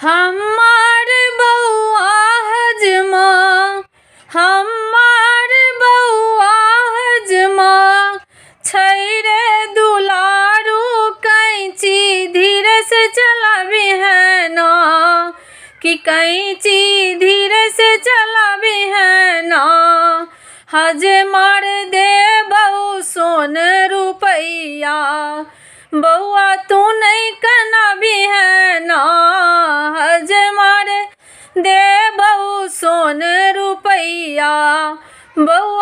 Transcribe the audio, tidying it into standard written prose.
हमार बउआ हजमा, हमार बउआ हजमा, छैरे दुलारू कैंची धीरे से चलावी है ना, कि कैंची धीरे से चलावी है ना। हजमार दे बहू सोन रुपैया, बउआ तू नहीं कनावी है ना। हजमार दे बहू सोन रुपैया, बउआ